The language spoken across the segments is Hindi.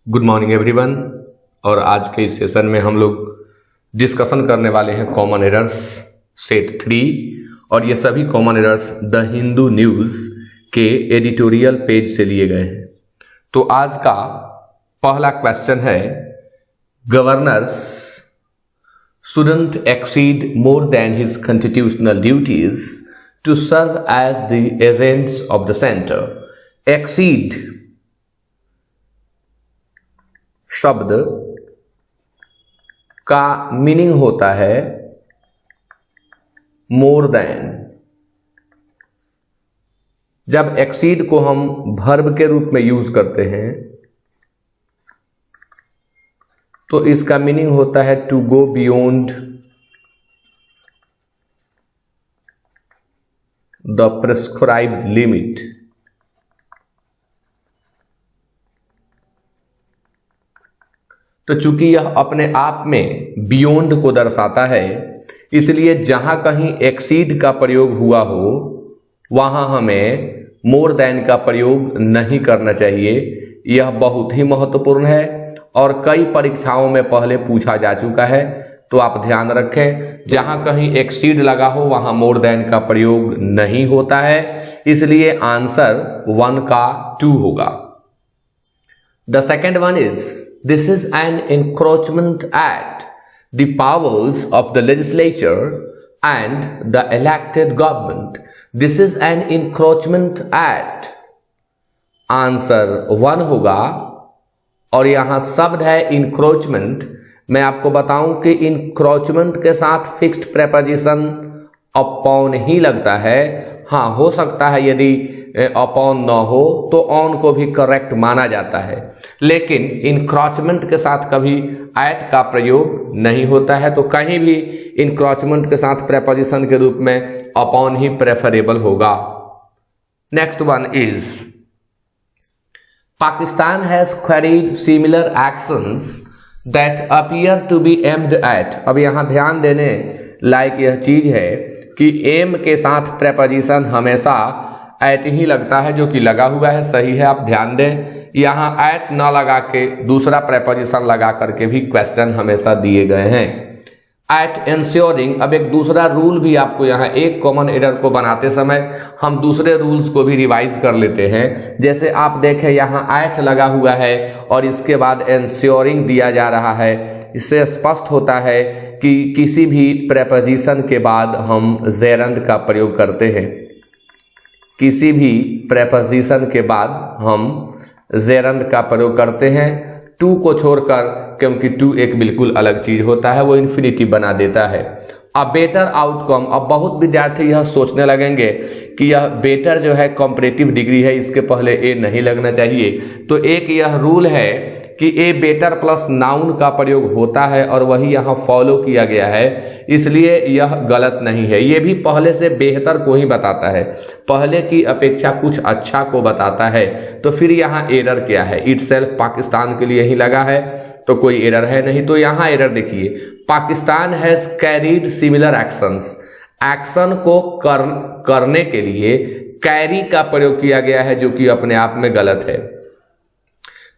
Good morning everyone. और आज के इस सेशन में हम लोग डिस्कशन करने वाले हैं कॉमन एरर्स सेट 3 और ये सभी common errors the Hindu news के एडिटोरियल पेज से लिए गए हैं। तो आज का पहला क्वेश्चन है, governors shouldn't exceed more than his constitutional duties to serve as the agents of the center. Exceed शब्द का मीनिंग होता है मोर देन। जब एक्सीड को हम वर्ब के रूप में यूज करते हैं तो इसका मीनिंग होता है to go beyond the prescribed limit. तो चूंकि यह अपने आप में बियॉन्ड को दर्शाता है, इसलिए जहां कहीं एक्सीड का प्रयोग हुआ हो वहां हमें मोर देन का प्रयोग नहीं करना चाहिए। यह बहुत ही महत्वपूर्ण है और कई परीक्षाओं में पहले पूछा जा चुका है, तो आप ध्यान रखें जहां कहीं एक्सीड लगा हो वहां मोर देन का प्रयोग नहीं होता है, इसलिए आंसर 1 का 2 होगा। The second one is This is an encroachment at the powers of the legislature and the elected government. This is an encroachment at answer 1 होगा। और यहां शब्द है encroachment। मैं आपको बताऊं कि encroachment के साथ फिक्स्ड प्रेपोजिशन अपॉन ही लगता है। हाँ, हो सकता है यदि अपॉन न हो तो ऑन को भी करेक्ट माना जाता है, लेकिन इनक्रोचमेंट के साथ कभी एट का प्रयोग नहीं होता है। तो कहीं भी इनक्रोचमेंट के साथ प्रेपोजिशन के रूप में अपॉन ही प्रेफरेबल होगा। Next one is Pakistan has queried similar actions that appear to be aimed at. अब यहां ध्यान देने लायक यह चीज है कि एम के साथ प्रेपोजिशन हमेशा एट ही लगता है, जो कि लगा हुआ है, सही है। आप ध्यान दें, यहां एट न लगा के दूसरा प्रेपोजिशन लगा करके भी क्वेश्चन हमेशा दिए गए हैं। एट एंश्योरिंग, अब एक दूसरा रूल भी आपको यहाँ एक कॉमन एरर को बनाते समय हम दूसरे रूल्स को भी रिवाइज कर लेते हैं। जैसे आप देखें यहाँ एट लगा हुआ है और इसके बाद एंश्योरिंग दिया जा रहा है। इससे स्पष्ट होता है कि किसी भी प्रेपोजिशन के बाद हम जेरंड का प्रयोग करते हैं। किसी भी प्रेपोजिशन के बाद हम जेरंड का प्रयोग करते हैं, टू को छोड़कर, क्योंकि टू एक बिल्कुल अलग चीज होता है, वो इन्फिनिटी बना देता है। अब बेटर आउटकम, अब बहुत विद्यार्थी यह सोचने लगेंगे कि यह बेटर जो है कॉम्परेटिव डिग्री है, इसके पहले ए नहीं लगना चाहिए। तो एक यह रूल है कि ए बेटर प्लस नाउन का प्रयोग होता है और वही यहाँ फॉलो किया गया है, इसलिए यह गलत नहीं है। ये भी पहले से बेहतर को ही बताता है, पहले की अपेक्षा कुछ अच्छा को बताता है। तो फिर यहाँ एरर क्या है? इटसेल्फ पाकिस्तान के लिए ही लगा है तो कोई एरर है नहीं। तो यहाँ एरर देखिए, Pakistan has carried similar actions. Action को करने के लिए कैरी का प्रयोग किया गया है, जो कि अपने आप में गलत है।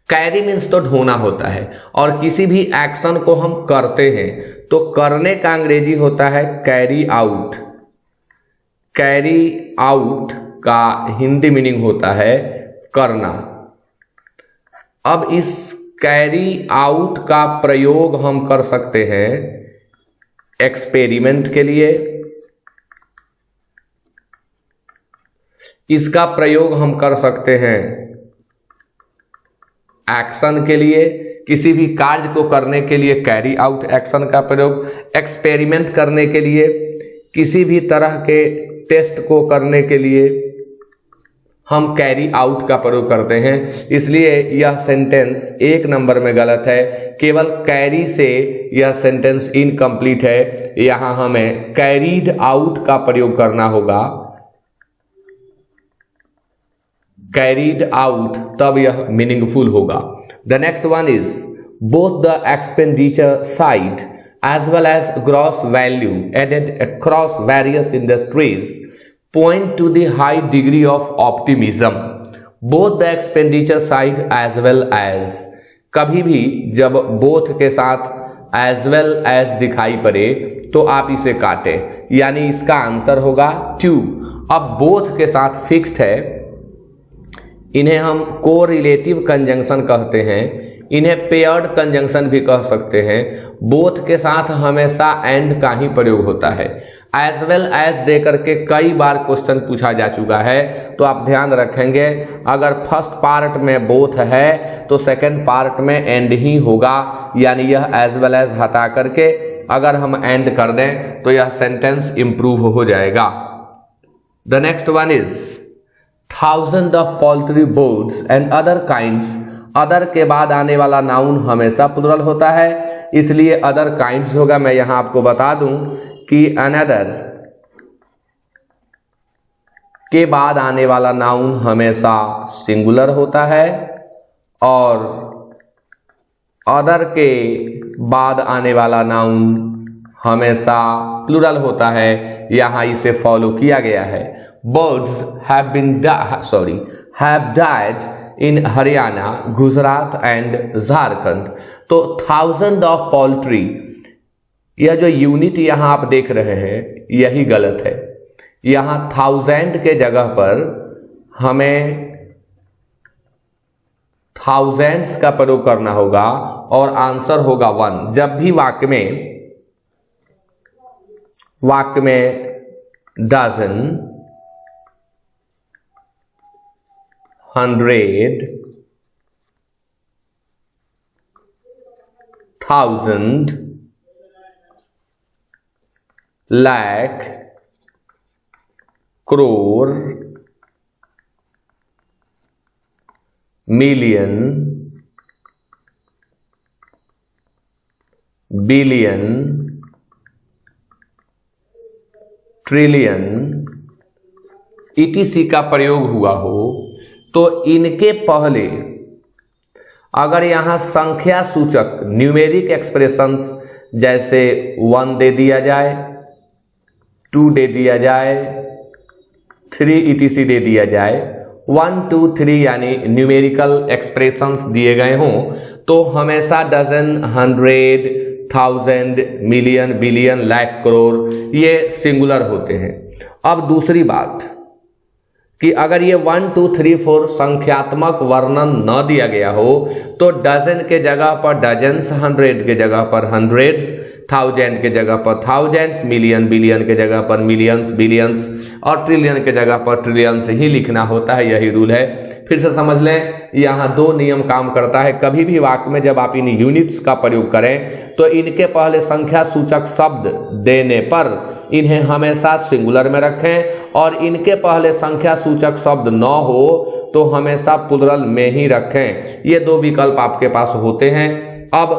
कैरी मीन्स तो ढोना होता है, और किसी भी एक्शन को हम करते हैं तो करने का अंग्रेजी होता है कैरी आउट। कैरी आउट का हिंदी मीनिंग होता है करना। अब इस कैरी आउट का प्रयोग हम कर सकते हैं एक्सपेरिमेंट के लिए, इसका प्रयोग हम कर सकते हैं एक्शन के लिए। किसी भी कार्य को करने के लिए कैरी आउट एक्शन का प्रयोग, एक्सपेरिमेंट करने के लिए, किसी भी तरह के टेस्ट को करने के लिए हम कैरी आउट का प्रयोग करते हैं। इसलिए यह सेंटेंस 1 नंबर में गलत है। केवल कैरी से यह सेंटेंस इनकम्प्लीट है। यहां हमें कैरीड आउट का प्रयोग करना होगा, कैरीड आउट, तब यह मीनिंगफुल होगा। The next one is both the expenditure side as well as gross value added across various industries point to the high degree of optimism. Both the expenditure side as well as कभी भी जब बोथ के साथ एज वेल एज दिखाई पड़े तो आप इसे काटें, यानी इसका आंसर होगा 2। अब बोथ के साथ फिक्स्ड है, इन्हें हम कोरिलेटिव कंजंक्शन कहते हैं, इन्हें पेयर्ड कंजंक्शन भी कह सकते हैं। बोथ के साथ हमेशा एंड का ही प्रयोग होता है। एज वेल एज दे करके कई बार क्वेश्चन पूछा जा चुका है, तो आप ध्यान रखेंगे अगर फर्स्ट पार्ट में बोथ है तो सेकंड पार्ट में एंड ही होगा, यानी यह एज वेल एज हटा करके अगर हम एंड कर दें तो यह सेंटेंस इंप्रूव हो जाएगा। The next one is thousand of poultry boards and other kinds. Other के बाद आने वाला नाउन हमेशा प्लुरल होता है, इसलिए अदर काइंड्स होगा। मैं यहां आपको बता दूं कि अनदर के बाद आने वाला नाउन हमेशा सिंगुलर होता है और अदर के बाद आने वाला नाउन हमेशा प्लुरल होता है। यहां इसे फॉलो किया गया है। Birds have died in Haryana, Gujarat and Jharkhand. तो थाउजेंड ऑफ पोल्ट्री, यह जो यूनिट यहां आप देख रहे हैं यही गलत है। यहां थाउजेंड के जगह पर हमें थाउजेंड्स का प्रयोग करना होगा और आंसर होगा 1। जब भी वाक्य में dozen, 100, 1000, lakh, crore, million, billion, trillion etc का प्रयोग हुआ हो तो इनके पहले अगर यहां संख्या सूचक न्यूमेरिक एक्सप्रेशंस जैसे 1 दे दिया जाए, 2 दे दिया जाए, 3 etc दे दिया जाए, 1 2 3 यानी न्यूमेरिकल एक्सप्रेशंस दिए गए हों तो हमेशा dozen, 100, 1000, million, billion, lakh, crore ये सिंगुलर होते हैं। अब दूसरी बात कि अगर ये 1 2 3 4 संख्यात्मक वर्णन न दिया गया हो तो डजन के जगह पर डजन्स, 100 के जगह पर हंड्रेड्स, 1000 के जगह पर थाउजेंड्स, मिलियन, बिलियन के जगह पर मिलियंस, बिलियंस और ट्रिलियन के जगह पर ट्रिलियंस ही लिखना होता है। यही रूल है। फिर से समझ लें, यहाँ 2 नियम काम करता है। कभी भी वाक्य में जब आप इन यूनिट्स का प्रयोग करें तो इनके पहले संख्या सूचक शब्द देने पर इन्हें हमेशा सिंगुलर में रखें और इनके पहले संख्या सूचक शब्द न हो तो हमेशा प्लुरल में ही रखें। ये 2 विकल्प आपके पास होते हैं। अब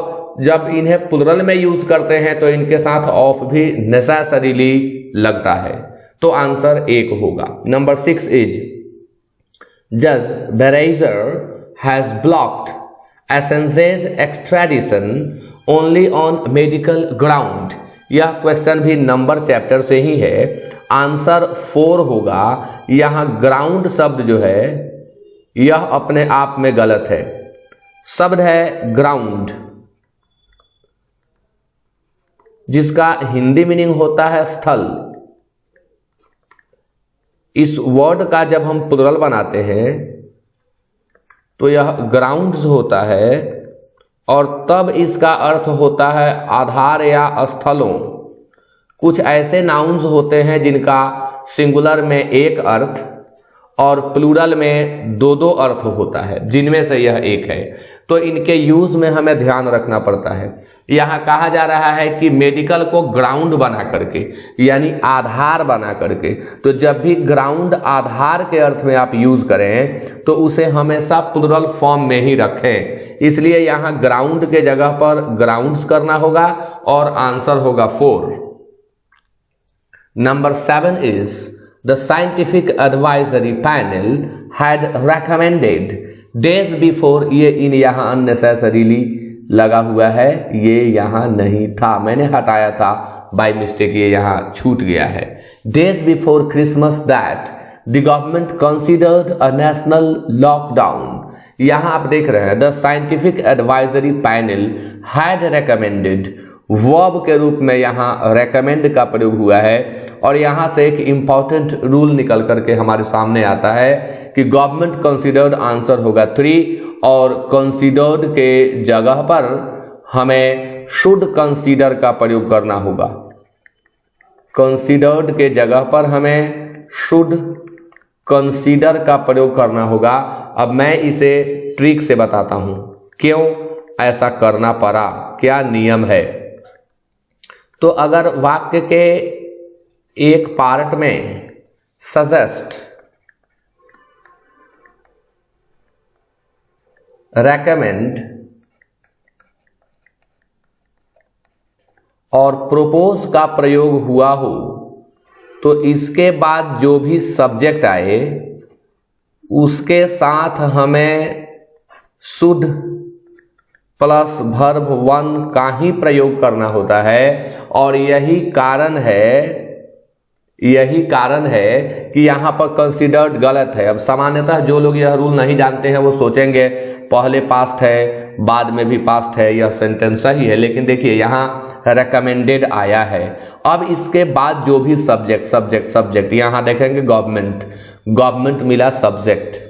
जब इन्हें प्लुरल में यूज करते हैं तो इनके साथ ऑफ भी नेसेसरीली लगता है, तो आंसर 1 होगा। नंबर 6 इज जज Baraitser has blocked Assange's extradition only on medical ground. यह क्वेश्चन भी नंबर चैप्टर से ही है। आंसर 4 होगा। यहां ग्राउंड शब्द जो है यह अपने आप में गलत है। शब्द है ग्राउंड जिसका हिंदी मीनिंग होता है स्थल। इस वर्ड का जब हम प्लुरल बनाते हैं तो यह ग्राउंड्स होता है और तब इसका अर्थ होता है आधार या स्थलों। कुछ ऐसे नाउन्स होते हैं जिनका सिंगुलर में एक अर्थ और प्लूरल में 2 अर्थ होता है, जिनमें से यह एक है। तो इनके यूज में हमें ध्यान रखना पड़ता है। यहाँ कहा जा रहा है कि मेडिकल को ग्राउंड बना करके, यानी आधार बना करके। तो जब भी ग्राउंड आधार के अर्थ में आप यूज करें तो उसे हमेशा प्लुरल फॉर्म में ही रखें। इसलिए यहाँ ग्राउंड के जगह पर ग्राउंड्स करना होगा और आंसर होगा 4। Number 7 is the scientific advisory panel had recommended days before। ये इन यहाँ unnecessarily लगा हुआ है, ये यहाँ नहीं था, मैंने हटाया था बाय मिस्टेक, ये यहाँ छूट गया है। days before Christmas that the government considered a national lockdown। यहां आप देख रहे हैं the scientific advisory panel had recommended, verb के रूप में यहाँ रेकमेंड का प्रयोग हुआ है। और यहाँ से एक इंपॉर्टेंट रूल निकल करके हमारे सामने आता है कि गवर्नमेंट कंसीडर्ड आंसर होगा 3 और कंसीडर्ड के जगह पर हमें शुड कंसीडर का प्रयोग करना होगा। कंसीडर्ड के जगह पर हमें शुड कंसीडर का प्रयोग करना होगा। अब मैं इसे ट्रिक से बताता हूं क्यों ऐसा करना पड़ा, क्या नियम है। तो अगर वाक्य के एक पार्ट में सजेस्ट, रेकमेंड और प्रोपोज का प्रयोग हुआ हो तो इसके बाद जो भी सब्जेक्ट आए उसके साथ हमें शुड प्लस वर्ब 1 का ही प्रयोग करना होता है। और यही कारण है कि यहाँ पर कंसीडर्ड गलत है। अब सामान्यतः जो लोग यह रूल नहीं जानते हैं वो सोचेंगे पहले पास्ट है बाद में भी पास्ट है, यह सेंटेंस सही है। लेकिन देखिए यहाँ रेकमेंडेड आया है। अब इसके बाद जो भी सब्जेक्ट यहाँ देखेंगे गवर्नमेंट मिला सब्जेक्ट।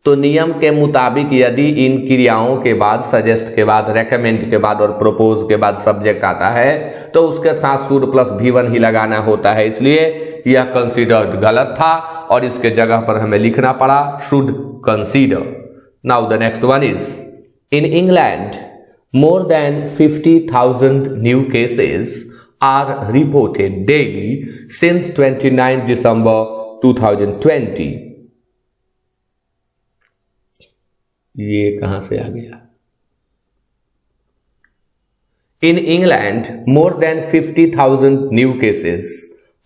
तो नियम के मुताबिक यदि इन क्रियाओं के बाद सजेस्ट के बाद रेकमेंड के बाद और प्रोपोज के बाद सब्जेक्ट आता है तो उसके साथ शुड प्लस V1 ही लगाना होता है। इसलिए यह कंसीडर्ड गलत था और इसके जगह पर हमें लिखना पड़ा should consider. Now the next one is in England more than 50,000 new cases are reported daily since 29 December 2020। ये कहां से आ गया? In England, more than 50,000 new cases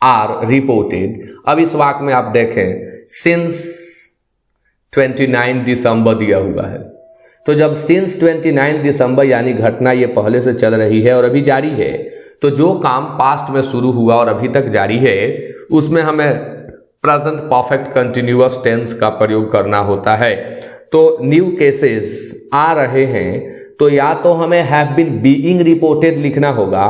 are reported। अब इस वाक्य में आप देखें since 29 दिसंबर दिया हुआ है। तो जब since 29 दिसंबर यानी घटना ये पहले से चल रही है और अभी जारी है, तो जो काम पास्ट में शुरू हुआ और अभी तक जारी है उसमें हमें प्रेजेंट परफेक्ट कंटिन्यूअस टेंस का प्रयोग करना होता है। तो न्यू केसेस आ रहे हैं तो या तो हमें हैव बीन बीइंग रिपोर्टेड लिखना होगा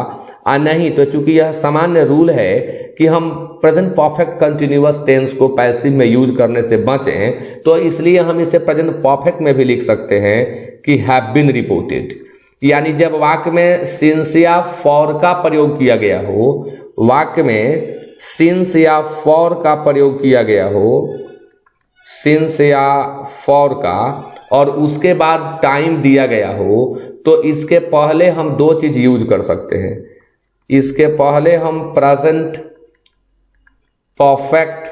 और नहीं तो चूंकि यह सामान्य रूल है कि हम प्रेजेंट परफेक्ट कंटिन्यूअस टेंस को पैसिव में यूज करने से बचें, तो इसलिए हम इसे प्रेजेंट परफेक्ट में भी लिख सकते हैं कि हैव बीन रिपोर्टेड। यानी जब वाक्य में सिंस या फॉर का प्रयोग किया गया हो, वाक्य में सिंस या फॉर का प्रयोग किया गया हो, सिंस या फॉर का, और उसके बाद टाइम दिया गया हो, तो इसके पहले हम दो चीज यूज कर सकते हैं। इसके पहले हम प्रेजेंट परफेक्ट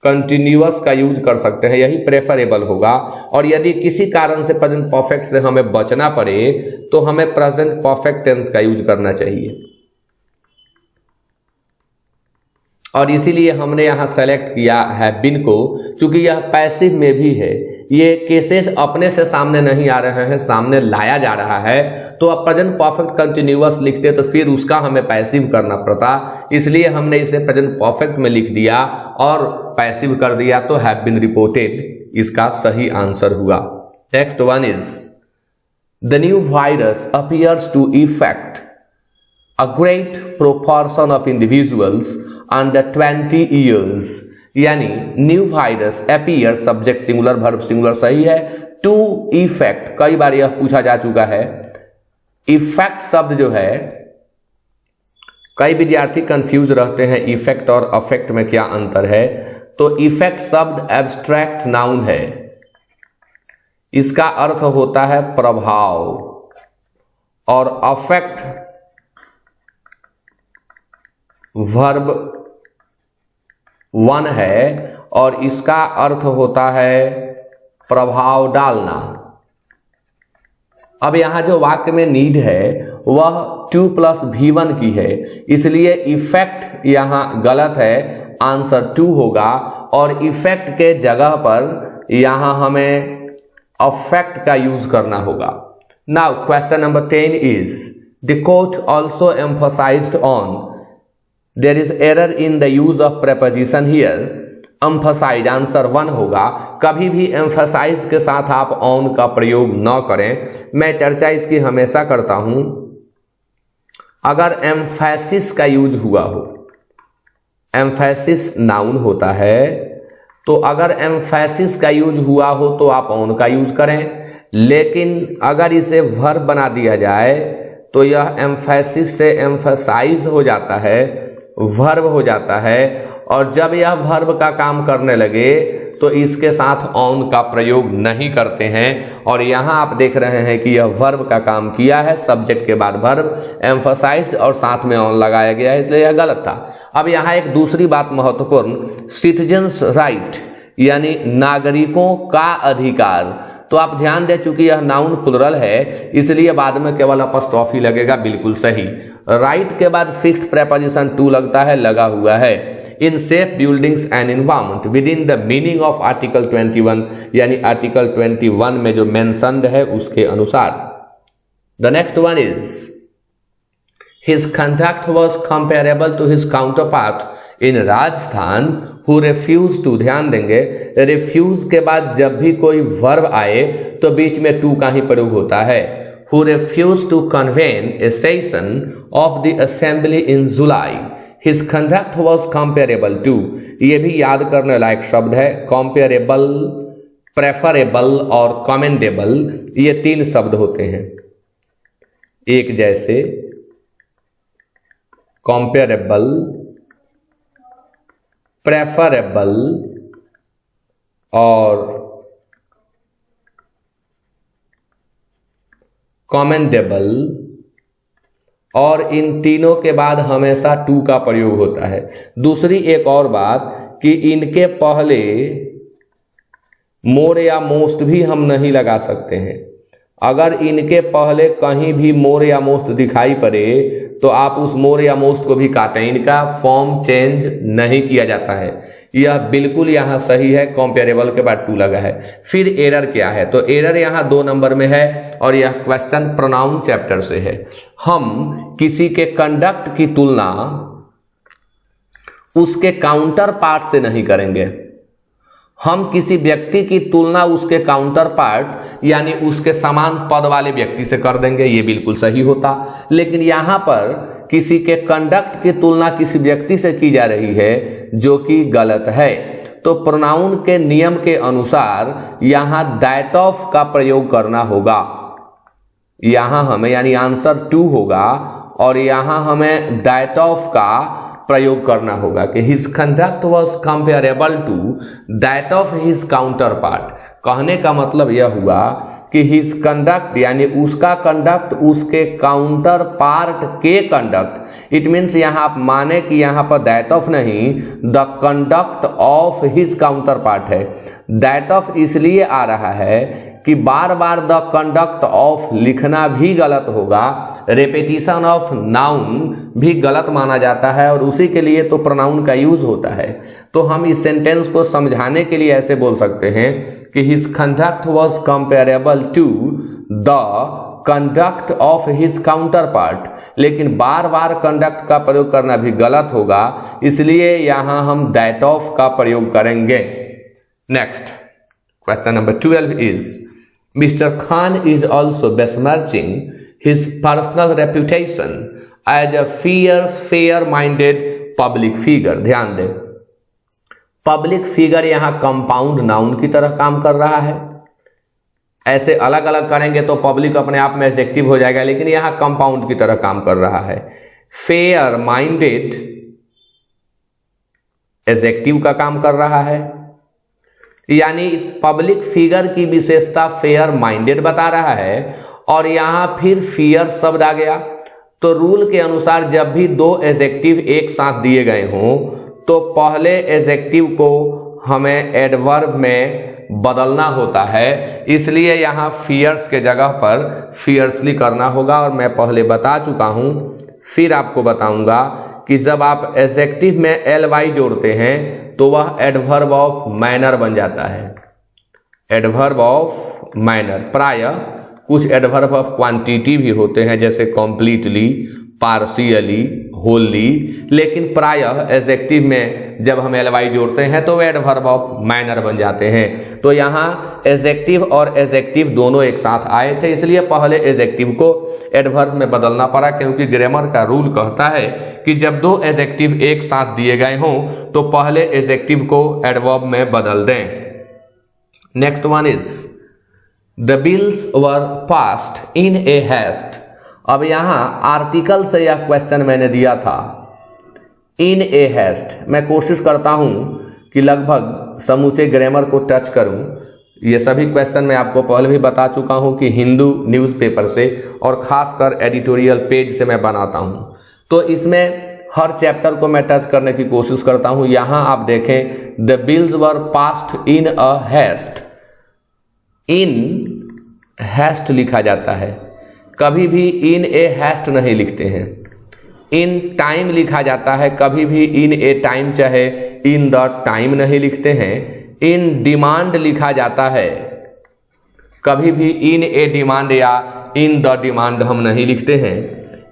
कंटिन्यूअस का यूज कर सकते हैं, यही प्रेफरेबल होगा। और यदि किसी कारण से प्रेजेंट परफेक्ट से हमें बचना पड़े तो हमें प्रेजेंट परफेक्ट टेंस का यूज करना चाहिए। और इसीलिए हमने यहाँ सेलेक्ट किया हैव बीन को, चूंकि यह पैसिव में भी है। ये केसेस अपने से सामने नहीं आ रहे हैं, सामने लाया जा रहा है। तो अब प्रेजेंट परफेक्ट कंटिन्यूअस लिखते तो फिर उसका हमें पैसिव करना पड़ता, इसलिए हमने इसे प्रेजेंट परफेक्ट में लिख दिया और पैसिव कर दिया, तो हैव बीन रिपोर्टेड इसका सही आंसर हुआ। Next one is the new virus appears to effect a great proportion of individuals under 20 years। यानी new virus appear subject singular verb singular सही है। टू इफेक्ट कई बार यह पूछा जा चुका है। इफेक्ट शब्द जो है कई विद्यार्थी कंफ्यूज रहते हैं इफेक्ट और अफेक्ट में क्या अंतर है। तो इफेक्ट शब्द एब्स्ट्रैक्ट नाउन है, इसका अर्थ होता है प्रभाव, और अफेक्ट वर्ब 1 है और इसका अर्थ होता है प्रभाव डालना। अब यहां जो वाक्य में नीड है वह 2 + V1 की है, इसलिए इफेक्ट यहां गलत है, आंसर 2 होगा। और इफेक्ट के जगह पर यहां हमें अफेक्ट का यूज करना होगा। Now question number 10 is the court also emphasized on there is error in the use of preposition here। Emphasize, answer 1 होगा। कभी भी एम्फसाइज के साथ आप ऑन का प्रयोग न करें। मैं चर्चा इसकी हमेशा करता हूं। अगर एम्फेसिस का यूज हुआ हो, एम्फेसिस नाउन होता है, तो अगर एम्फेसिस का यूज हुआ हो तो आप ऑन का यूज करें। लेकिन अगर इसे वर्ब बना दिया जाए तो यह एम्फेसिस से एम्फसाइज हो जाता है, वर्ब हो जाता है, और जब यह वर्ब का काम करने लगे तो इसके साथ ऑन का प्रयोग नहीं करते हैं। और यहाँ आप देख रहे हैं कि यह वर्ब का काम किया है, सब्जेक्ट के बाद वर्ब, एम्फसाइज्ड और साथ में ऑन लगाया गया है, इसलिए यह गलत था। अब यहाँ एक दूसरी बात महत्वपूर्ण, सिटीजन्स राइट यानी नागरिकों का अधिकार। तो आप ध्यान दें, चूंकि यह नाउन प्लुरल है इसलिए बाद में केवल अपॉस्ट्रोफी लगेगा, बिल्कुल सही। राइट के बाद फिक्स्ड प्रेपोजिशन टू लगता है, लगा हुआ है। In safe buildings and environment with in the meaning of article 21 यानी आर्टिकल 21 में जो मेंशन्ड है उसके अनुसार। The next one is his conduct was comparable to his counterpart in Rajasthan who refuse to. ध्यान देंगे, रिफ्यूज के बाद जब भी कोई वर्ब आए तो बीच में टू का ही प्रयोग होता है। Who refuse to convene a session of the assembly in July his conduct was comparable to. ये भी याद करने लायक शब्द है। कंपेरेबल, प्रेफरेबल और कमेंडेबल, ये 3 शब्द होते हैं एक जैसे। कंपेरेबल, प्रेफरेबल और कमेंडेबल, और इन तीनों के बाद हमेशा टू का प्रयोग होता है। दूसरी एक और बात कि इनके पहले मोर या मोस्ट भी हम नहीं लगा सकते हैं। अगर इनके पहले कहीं भी मोर या मोस्ट दिखाई पड़े तो आप उस मोर या मोस्ट को भी काटें, इनका फॉर्म चेंज नहीं किया जाता है। यह बिल्कुल यहाँ सही है, कंपेरेबल के बाद टू लगा है। फिर एरर क्या है, तो एरर यहाँ 2 नंबर में है और यह क्वेश्चन प्रोनाउन चैप्टर से है। हम किसी के कंडक्ट की तुलना उसके काउंटर पार्ट से नहीं करेंगे। हम किसी व्यक्ति की तुलना उसके काउंटर पार्ट यानी उसके समान पद वाले व्यक्ति से कर देंगे, ये बिल्कुल सही होता। लेकिन यहाँ पर किसी के कंडक्ट की तुलना किसी व्यक्ति से की जा रही है जो कि गलत है। तो प्रोनाउन के नियम के अनुसार यहाँ दैट ऑफ का प्रयोग करना होगा। यहाँ हमें यानी आंसर 2 होगा और यहाँ हमें दैट ऑफ का प्रयोग करना होगा कि his conduct was comparable to that of his counterpart. कहने का मतलब यह हुआ कि हिज कंडक्ट यानी उसका कंडक्ट उसके काउंटर पार्ट के कंडक्ट। इट मीन्स यहाँ आप माने कि यहाँ पर दैट ऑफ नहीं, the conduct of his counter part है। दैट ऑफ इसलिए आ रहा है कि बार बार द कंडक्ट ऑफ लिखना भी गलत होगा, रेपिटिशन ऑफ नाउन भी गलत माना जाता है और उसी के लिए तो प्रोनाउन का यूज होता है। तो हम इस सेंटेंस को समझाने के लिए ऐसे बोल सकते हैं कि his conduct was comparable to the conduct of his counterpart. लेकिन बार बार कंडक्ट का प्रयोग करना भी गलत होगा, इसलिए यहां हम दैट ऑफ का प्रयोग करेंगे। Next question number 12 is mister Khan is also besmirching his personal reputation as a fierce, fair-minded public figure। ध्यान दें, पब्लिक फिगर यहां कंपाउंड नाउन की तरह काम कर रहा है। ऐसे अलग अलग करेंगे तो पब्लिक अपने आप में एडजेक्टिव हो जाएगा, लेकिन यहां कंपाउंड की तरह काम कर रहा है। फेयर माइंडेड एडजेक्टिव का काम कर रहा है, यानी पब्लिक फिगर की विशेषता फेयर माइंडेड बता रहा है और यहां फिर फियर शब्द आ गया। तो रूल के अनुसार जब भी 2 एडजेक्टिव एक साथ दिए गए हों तो पहले एडजेक्टिव को हमें एडवर्ब में बदलना होता है, इसलिए यहां फियर्स के जगह पर फियर्सली करना होगा। और मैं पहले बता चुका हूं, फिर आपको बताऊंगा कि जब आप एडजेक्टिव में ly जोड़ते हैं तो वह एडवर्ब ऑफ मैनर बन जाता है। एडवर्ब ऑफ मैनर, प्रायः कुछ एडवर्ब ऑफ क्वांटिटी भी होते हैं जैसे कॉम्प्लीटली, पार्शियली, होली, लेकिन प्रायः एडजेक्टिव में जब हम एलवाई जोड़ते हैं तो एडवर्ब ऑफ मैनर बन जाते हैं। तो यहाँ एडजेक्टिव और एडजेक्टिव दोनों एक साथ आए थे, इसलिए पहले एडजेक्टिव को एडवर्ब में बदलना पड़ा, क्योंकि ग्रामर का रूल कहता है कि जब दो एडजेक्टिव एक साथ दिए गए हों तो पहले एडजेक्टिव को एडवर्ब में बदल दें। Next one is the bills were passed in a haste. अब यहां आर्टिकल से यह क्वेश्चन मैंने दिया था, इन ए हेस्ट। मैं कोशिश करता हूं कि लगभग समूचे ग्रामर को टच करूं। ये सभी क्वेश्चन मैं आपको पहले भी बता चुका हूं कि हिंदू न्यूज़पेपर से और खासकर एडिटोरियल पेज से मैं बनाता हूं, तो इसमें हर चैप्टर को मैं टच करने की कोशिश करता हूं। यहां आप देखें, the bills were passed in a haste. In haste लिखा जाता है, कभी भी इन ए हेस्ट नहीं लिखते हैं। इन टाइम लिखा जाता है, कभी भी इन ए टाइम चाहे इन द टाइम नहीं लिखते हैं। इन डिमांड लिखा जाता है, कभी भी इन ए डिमांड या इन द डिमांड हम नहीं लिखते हैं।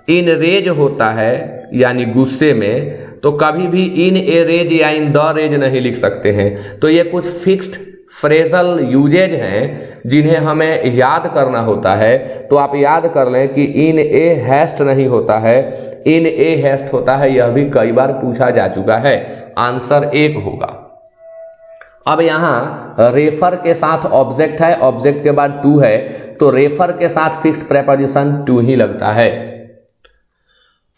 इन रेज होता है यानी गुस्से में, तो कभी भी इन ए रेज या इन द रेज नहीं लिख सकते हैं। तो ये कुछ फिक्स्ड फ्रेजल यूजेज हैं जिन्हें हमें याद करना होता है। तो आप याद कर लें कि इन ए हेस्ट नहीं होता है, इन ए हेस्ट होता है। यह भी कई बार पूछा जा चुका है, आंसर 1 होगा। अब यहाँ रेफर के साथ ऑब्जेक्ट है, ऑब्जेक्ट के बाद टू है, तो रेफर के साथ फिक्स्ड प्रेपोजिशन टू ही लगता है।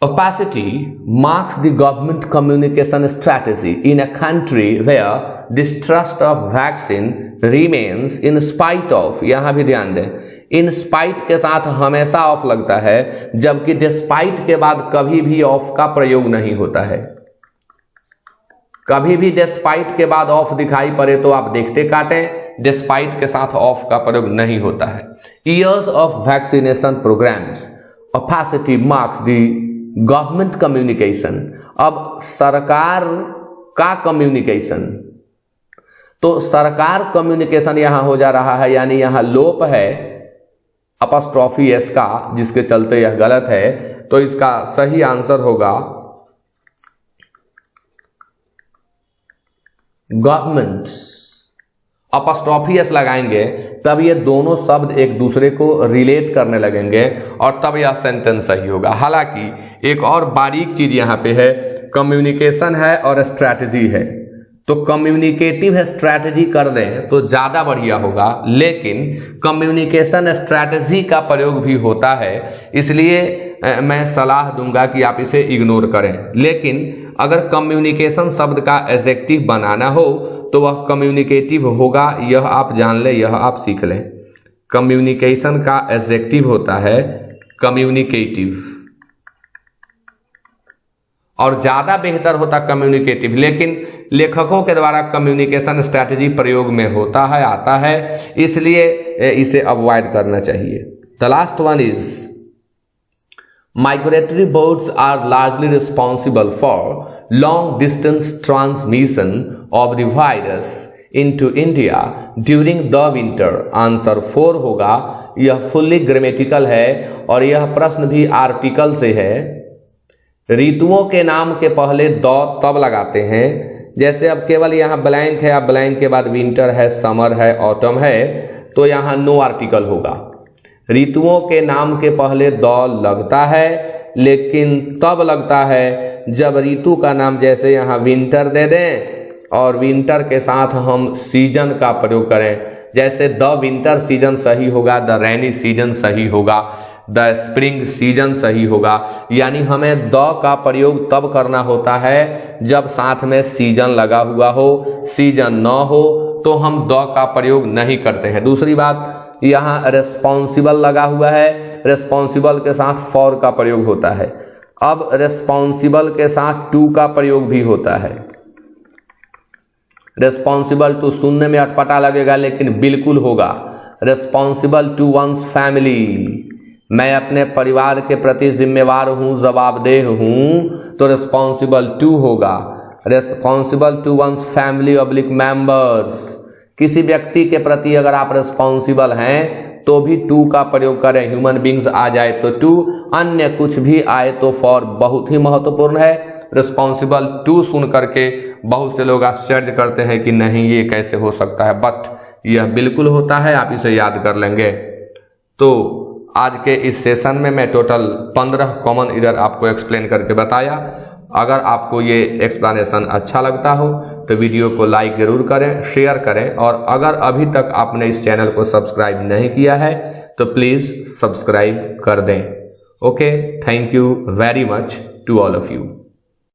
Opacity marks the government communication strategy in a country where distrust of vaccine remains in spite of, यहां भी ध्यान दें, in spite के साथ हमेशा ऑफ लगता है, जबकि despite के बाद कभी भी ऑफ का प्रयोग नहीं होता है। कभी भी despite के बाद ऑफ दिखाई पड़े तो आप देखते काटें, despite के साथ ऑफ का प्रयोग नहीं होता है। Years of vaccination programs, opacity marks the government communication. अब सरकार का कम्युनिकेशन, तो सरकार कम्युनिकेशन यहां हो जा रहा है, यानी यहां लोप है अपॉस्ट्रोफी एस का, जिसके चलते यह गलत है। तो इसका सही आंसर होगा गवर्नमेंट्स। अपॉस्ट्रोफी एस लगाएंगे तब ये दोनों शब्द एक दूसरे को रिलेट करने लगेंगे और तब यह सेंटेंस सही होगा। हालांकि एक और बारीक चीज यहाँ पे है, कम्युनिकेशन है और स्ट्रैटेजी है, तो कम्युनिकेटिव स्ट्रैटेजी कर दें तो ज़्यादा बढ़िया होगा, लेकिन कम्युनिकेशन स्ट्रैटेजी का प्रयोग भी होता है, इसलिए मैं सलाह दूंगा कि आप इसे इग्नोर करें। लेकिन अगर कम्युनिकेशन शब्द का एडजेक्टिव बनाना हो तो वह कम्युनिकेटिव होगा, यह आप जान लें, यह आप सीख लें। कम्युनिकेशन का एडजेक्टिव होता है कम्युनिकेटिव, और ज़्यादा बेहतर होता कम्युनिकेटिव, लेकिन लेखकों के द्वारा कम्युनिकेशन स्ट्रैटेजी प्रयोग में होता है, आता है, इसलिए इसे अवॉइड करना चाहिए। The last one is migratory birds are largely responsible for long distance transmission of the virus into India during the winter। Answer 4 होगा। यह फुल्ली ग्रामेटिकल है और यह प्रश्न भी आर्टिकल से है। ऋतुओं के नाम के पहले द तब लगाते हैं, जैसे अब केवल यहाँ ब्लैंक है, अब ब्लैंक के बाद विंटर है, समर है, ऑटम है, तो यहाँ नो आर्टिकल होगा। ऋतुओं के नाम के पहले द लगता है, लेकिन तब लगता है जब ऋतु का नाम, जैसे यहाँ विंटर दे दें और विंटर के साथ हम सीजन का प्रयोग करें, जैसे द विंटर सीजन सही होगा, द रेनी सीजन सही होगा, द स्प्रिंग सीजन सही होगा। यानी हमें द का प्रयोग तब करना होता है जब साथ में सीजन लगा हुआ हो, सीजन न हो तो हम द का प्रयोग नहीं करते हैं। दूसरी बात, यहाँ रेस्पॉन्सिबल लगा हुआ है, रेस्पॉन्सिबल के साथ फॉर का प्रयोग होता है। अब रेस्पॉन्सिबल के साथ टू का प्रयोग भी होता है। रेस्पॉन्सिबल टू सुनने में अटपटा लगेगा, लेकिन बिल्कुल होगा। रेस्पॉन्सिबल टू वंस फैमिली, मैं अपने परिवार के प्रति जिम्मेवार हूँ, जवाबदेह हूँ, तो रेस्पॉन्सिबल टू होगा। Responsible to one's family oblique members, किसी व्यक्ति के प्रति अगर आप रिस्पॉन्सिबल हैं तो भी टू का प्रयोग करें, ह्यूमन बींग्स आ जाए तो टू, अन्य कुछ भी आए तो फॉर बहुत ही महत्वपूर्ण है। रिस्पॉन्सिबल टू सुन करके बहुत से लोग आश्चर्य करते हैं कि नहीं ये कैसे हो सकता है, बट यह बिल्कुल होता है, आप इसे याद कर लेंगे। तो आज के इस सेशन में मैं टोटल 15 कॉमन एरर आपको एक्सप्लेन करके बताया। अगर आपको ये एक्सप्लेनेशन अच्छा लगता हो तो वीडियो को लाइक जरूर करें, शेयर करें, और अगर अभी तक आपने इस चैनल को सब्सक्राइब नहीं किया है तो प्लीज़ सब्सक्राइब कर दें। Okay, thank you very much to all of you.